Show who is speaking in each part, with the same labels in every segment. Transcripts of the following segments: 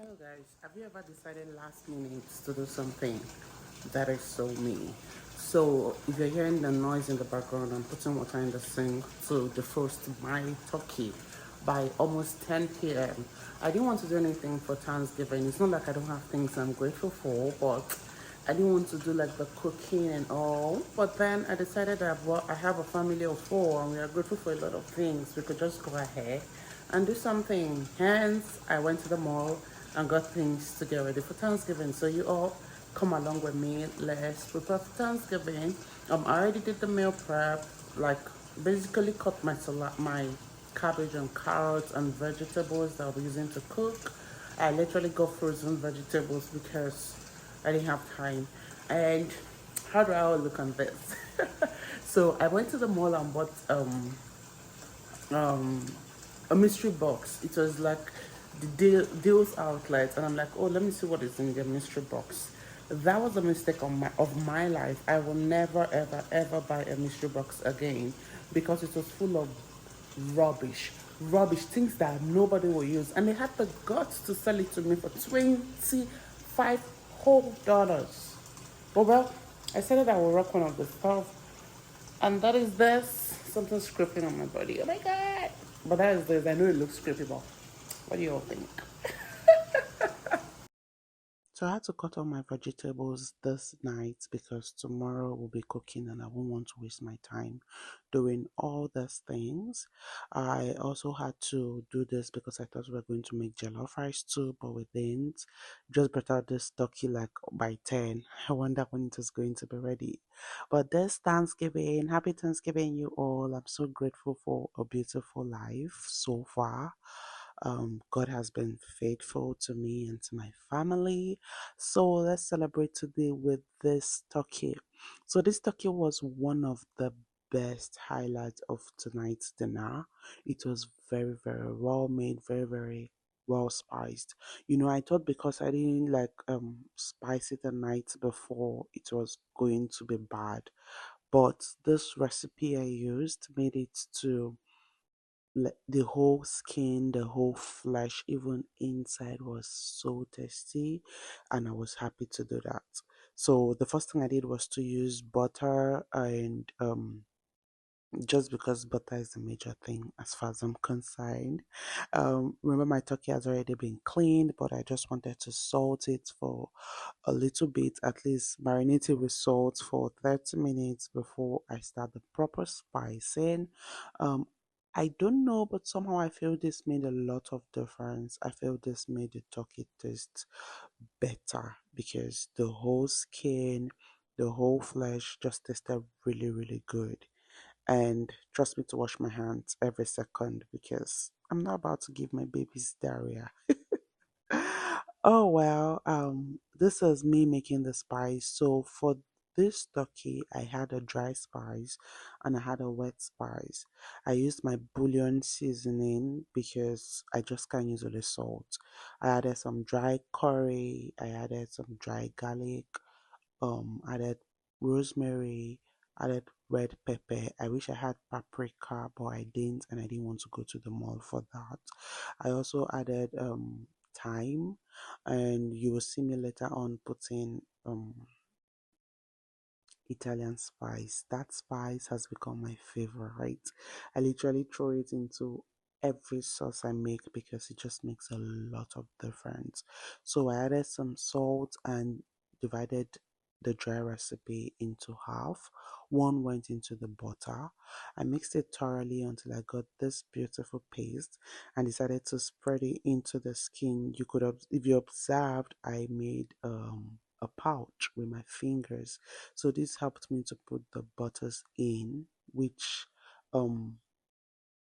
Speaker 1: Hello guys, have you ever decided last minute to do something that is so me? So if you're hearing the noise in the background, I'm putting water in the sink to defrost my turkey by almost 10 p.m. I didn't want to do anything for Thanksgiving. It's not like I don't have things I'm grateful for, but I didn't want to do like the cooking and all. But then I decided that well, I have a family of four and we are grateful for a lot of things. We could just go ahead and do something. Hence, I went to the mall and got things to get ready for Thanksgiving. So you all come along with me. Let's prepare for Thanksgiving. I already did the meal prep, like basically cut my cabbage and carrots and vegetables that I'll be using to cook. I literally got frozen vegetables because I didn't have time. And how do I all look on this? So I went to the mall and bought um a mystery box. It was like the deals outlet, and I'm like, oh, let me see what is in the mystery box. That was a mistake of my life. I will never ever ever buy a mystery box again because it was full of rubbish, things that nobody will use, and they had the guts to sell it to me for $25 whole. But well, I said that I will rock one of the stuff, and that is this. Something scraping on my body. Oh my god. But that is this. I know it looks creepy, but what do you all think? So I had to cut all my vegetables this night because tomorrow we'll be cooking and I won't want to waste my time doing all these things. I also had to do this because I thought we were going to make jollof rice too, but we didn't. Just brought out this turkey like by 10. I wonder when it is going to be ready. But this Thanksgiving, happy Thanksgiving, you all. I'm so grateful for a beautiful life so far. God has been faithful to me and to my family. So let's celebrate today with this turkey. So this turkey was one of the best highlights of tonight's dinner. It was very, very well made, very, very well spiced. I thought because I didn't like spice it the night before it was going to be bad. But this recipe I used made it to the whole skin, the whole flesh, even inside was so tasty, and I was happy to do that. So the first thing I did was to use butter and just because butter is the major thing as far as I'm concerned. Remember, my turkey has already been cleaned, but I just wanted to salt it for a little bit, at least marinate it with salt for 30 minutes before I start the proper spicing. Um, I don't know, but somehow I feel this made a lot of difference. I feel this made the turkey taste better because the whole skin, the whole flesh just tasted really, really good. And trust me to wash my hands every second because I'm not about to give my babies diarrhea. Oh well, this is me making the spice. So for this turkey, I had a dry spice and I had a wet spice. I used my bouillon seasoning because I just can't use all the salt. I added some dry curry, I added some dry garlic, added rosemary, added red pepper. I wish I had paprika, but I didn't, and I didn't want to go to the mall for that. I also added thyme, and you will see me later on putting Italian spice. That spice has become my favorite. I literally throw it into every sauce I make because it just makes a lot of difference. So I added some salt and divided the dry recipe into half. One went into the butter. I mixed it thoroughly until I got this beautiful paste and decided to spread it into the skin. If you observed, I made a pouch with my fingers, so this helped me to put the butters in, which um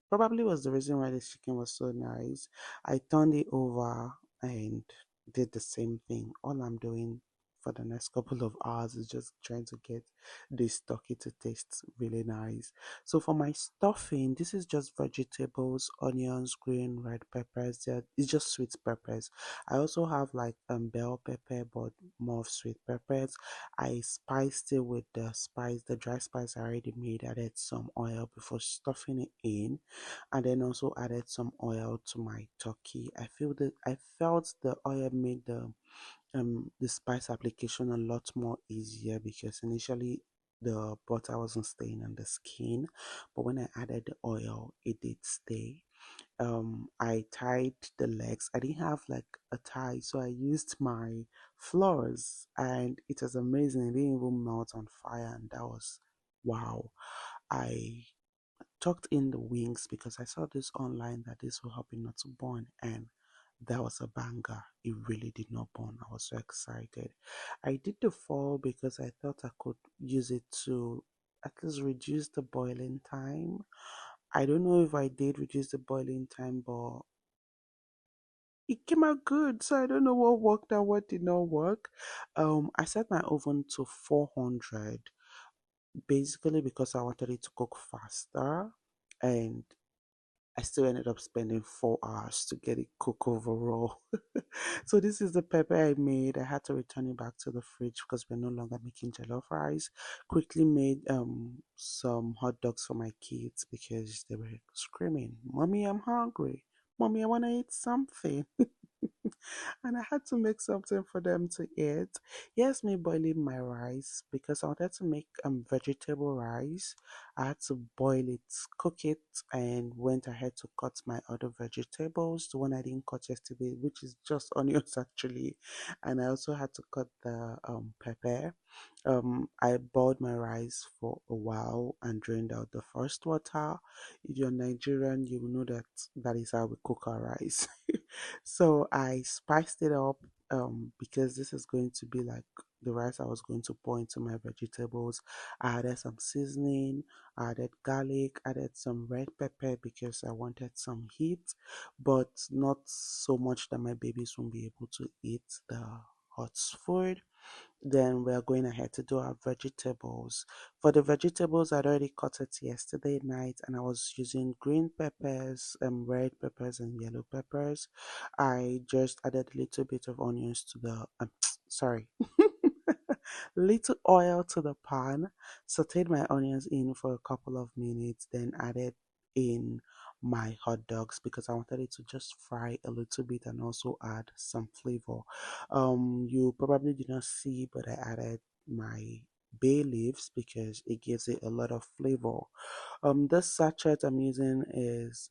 Speaker 1: probably was the reason why the chicken was so nice. I turned it over and did the same thing. All I'm doing for the next couple of hours is just trying to get this turkey to taste really nice. So for my stuffing, this is just vegetables, onions, green, red peppers. It's just sweet peppers. I also have like bell pepper, but more of sweet peppers. I spiced it with the spice, the dry spice I already made. Added some oil before stuffing it in, and then also added some oil to my turkey. I felt the oil made the spice application a lot more easier because initially the butter wasn't staying on the skin, but when I added the oil, it did stay. I tied the legs. I didn't have like a tie, so I used my floors, and it was amazing. It didn't even melt on fire, and that was wow. I tucked in the wings because I saw this online that this will help it not to burn, and that was a banger. It really did not burn. I was so excited. I did the foil because I thought I could use it to at least reduce the boiling time. I don't know if I did reduce the boiling time, but it came out good. So I don't know what worked and what did not work. I set my oven to 400 basically because I wanted it to cook faster, and I still ended up spending 4 hours to get it cooked overall. So this is the pepper I made. I had to return it back to the fridge because we're no longer making jollof rice. Quickly made some hot dogs for my kids because they were screaming, "Mommy, I'm hungry. Mommy, I want to eat something." And I had to make something for them to eat. Yes, me boiling my rice because I wanted to make vegetable rice. I had to boil it, cook it, and went ahead to cut my other vegetables, the one I didn't cut yesterday, which is just onions actually. And I also had to cut the pepper. I boiled my rice for a while and drained out the first water. If you're Nigerian, you will know that that is how we cook our rice. So I spiced it up because this is going to be like the rice I was going to pour into my vegetables. I added some seasoning, I added garlic, added some red pepper because I wanted some heat, but not so much that my babies won't be able to eat the hot food. Then we are going ahead to do our vegetables. For the vegetables, I'd already cut it yesterday night and I was using green peppers, red peppers, and yellow peppers. I just added a little bit of onions to the, sorry, little oil to the pan, sauteed my onions in for a couple of minutes, then added in my hot dogs because I wanted it to just fry a little bit and also add some flavor. You probably did not see, but I added my bay leaves because it gives it a lot of flavor. This sachet I'm using is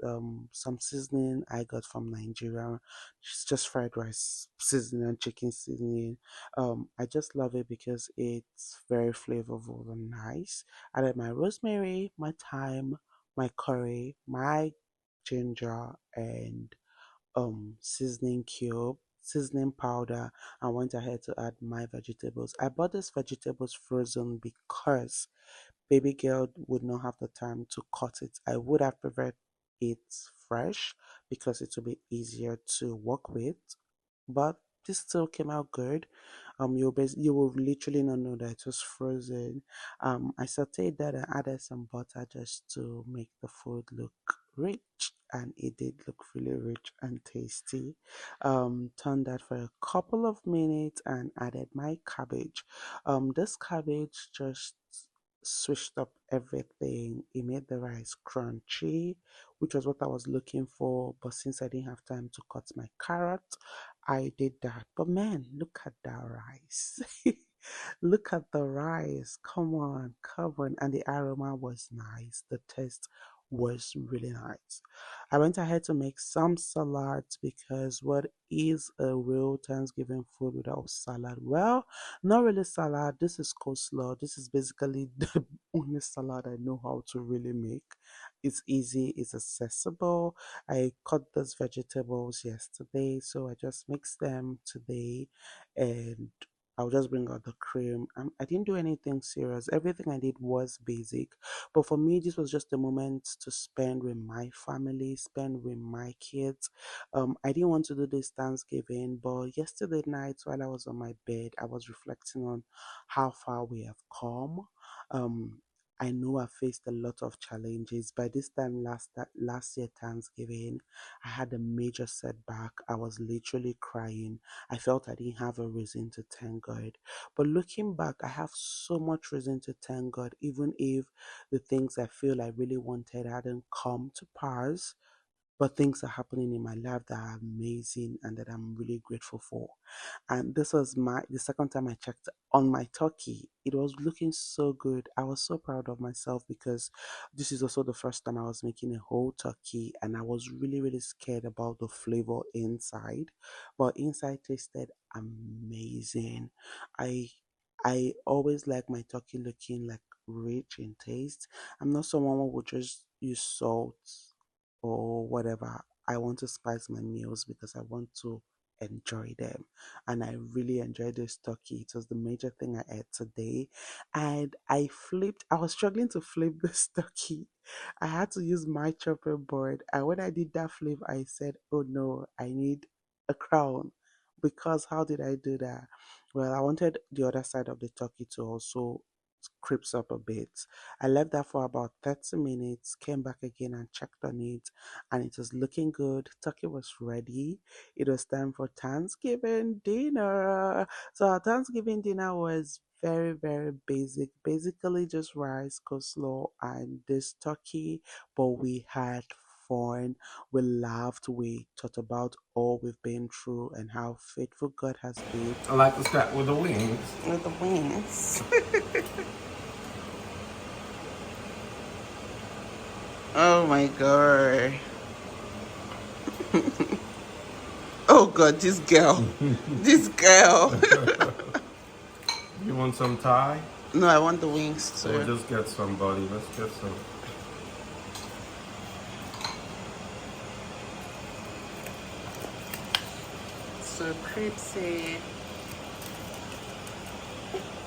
Speaker 1: some seasoning I got from Nigeria. It's just fried rice seasoning and chicken seasoning. I just love it because it's very flavorful and nice. I added my rosemary, my thyme, my curry, my ginger, and seasoning cube, seasoning powder. I went ahead to add my vegetables. I bought these vegetables frozen because baby girl would not have the time to cut it. I would have preferred it fresh because it would be easier to work with, but this still came out good. You will literally not know that it was frozen. I sauteed that and added some butter just to make the food look rich, and it did look really rich and tasty. Turned that for a couple of minutes and added my cabbage. This cabbage just switched up everything. It made the rice crunchy, which was what I was looking for. But since I didn't have time to cut my carrot, I did that. But man, look at that rice. Look at the rice. Come on, come on. And the aroma was nice. The taste was really nice. I went ahead to make some salads because what is a real Thanksgiving food without salad? Well, not really salad. This is coleslaw. This is basically the only salad I know how to really make. It's easy, it's accessible. I cut those vegetables yesterday, so I just mixed them today and I'll just bring out the cream. I didn't do anything serious. Everything I did was basic. But for me, this was just a moment to spend with my family, spend with my kids. I didn't want to do this Thanksgiving, but yesterday night while I was on my bed, I was reflecting on how far we have come. Um, I know I faced a lot of challenges. By this time last year Thanksgiving, I had a major setback. I was literally crying. I felt I didn't have a reason to thank God. But looking back, I have so much reason to thank God, even if the things I feel I really wanted hadn't come to pass. But things are happening in my life that are amazing and that I'm really grateful for. And this was the second time I checked on my turkey. It was looking so good. I was so proud of myself because this is also the first time I was making a whole turkey, and I was really, really scared about the flavor inside. But inside tasted amazing. I I always like my turkey looking like rich in taste. I'm not someone who would just use salt or whatever. I want to spice my meals because I want to enjoy them. And I really enjoyed this turkey. It was the major thing I ate today. And I was struggling to flip this turkey. I had to use my chopping board. And when I did that flip, I said, oh no, I need a crown. Because how did I do that? Well, I wanted the other side of the turkey to also crisp up a bit. I left that for about 30 minutes, came back again and checked on it, and it was looking good. Turkey was ready. It was time for Thanksgiving dinner. So our Thanksgiving dinner was very, very basic. Basically just rice, coleslaw, and this turkey, but we had fun. We laughed. We thought about all we've been through and how faithful God has been.
Speaker 2: I like to start with the wings.
Speaker 1: With the wings. Oh my god. Oh god, this girl. This girl.
Speaker 2: You want some Thai?
Speaker 1: No, I want the wings
Speaker 2: Or
Speaker 1: too.
Speaker 2: just get some, buddy. Let's get some.
Speaker 1: So crispy.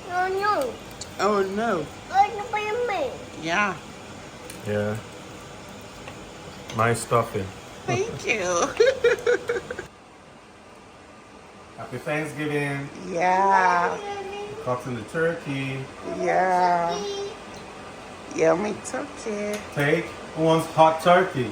Speaker 3: No, no.
Speaker 1: Oh no.
Speaker 3: Oh,
Speaker 1: Yeah.
Speaker 2: Yeah. Nice stuffing.
Speaker 1: Thank you.
Speaker 2: Happy Thanksgiving.
Speaker 1: Yeah.
Speaker 2: Cutting the turkey.
Speaker 1: Yeah. Yummy turkey.
Speaker 2: Take. Who wants hot turkey?